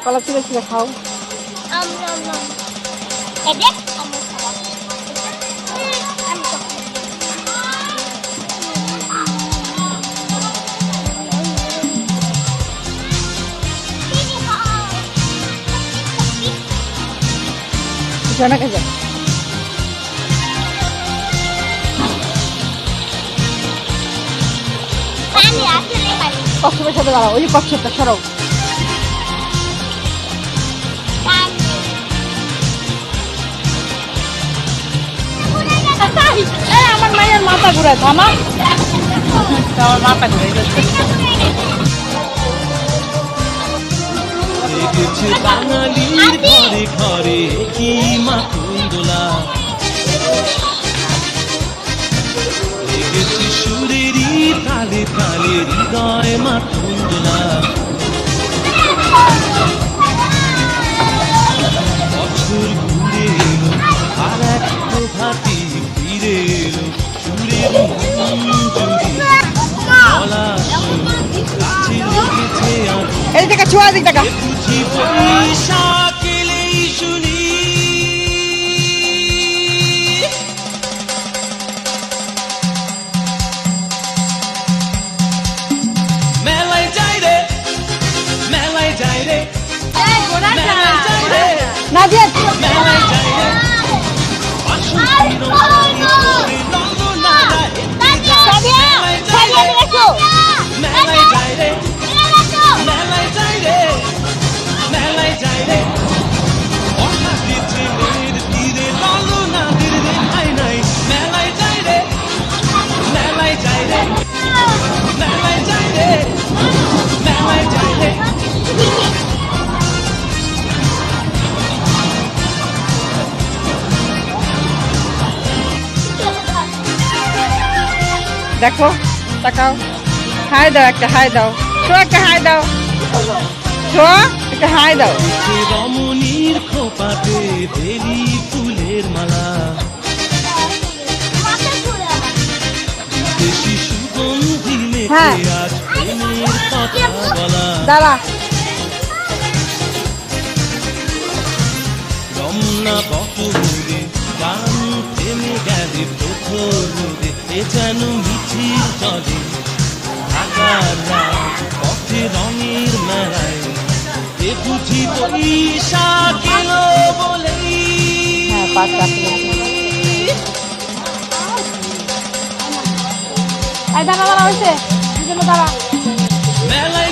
কলা ছিঁড়ে ছিঁড়ে খাও। অনেক আছে কচ্ছপের সাথে দাঁড়াও, ওই যে কচ্ছপটা সরাও। আমার মায়ের মাথা ঘুরায় আমার মাথা ঘুরাই বাঙালির ঘরে ঘরে কি মাখন দোলা, লেগেছে সুরেরই তালে তালে হৃদয় মাখন দোলা। বছর ঘুরে এলো আর এক প্রভাতি ফিরে এলো সুরের মঞ্জুরি গলা কাছে লেগেছে আর এই টাকা ছোঁয়া দিক টাকা বুঝি বৈশাখ এলেই শুনি মেলায় যাই রে, মেলায় যাই রে, মেলায় যাই রে, নাজিয়া মেলায় যাই রে, বাসন্তী রঙে পরে রঙ্গনারা হেঁটে যায়। মেলায় যাই রে, মেলায় যাই রে, মেলায় যাই রে, বর্ষাতে ছেলের তীরে ললনাদের রেখাই নাই। মেলায় যাই রে, মেলায় যাই রে, মেলায় যাই রে, মেলায় যাই রে। দেখো তাকাও, হাই দাও, একটা হাই দাও, ছোঁয়া একটা হাই দাও, ছোঁয়া একটা হাই দাও। রমণীর খোপাতে বেলি ফুলের মালা, দেশি সুগন্ধি হ্যাঁ। মেখে আজ প্রেমের কথা বলা। দাঁড়া রমনা বটমূলে গান থেমে গেলে প্রথমে এ যেন মিছিল চলে ঢাকার রাত পথে রঙের মেলায়। এ বুঝি বৈশাখ এলো বলেই হ্যাঁ পাঁচ রাখলে দাঁড়া দাঁড়া হয়েছে দাঁড়া মেলায়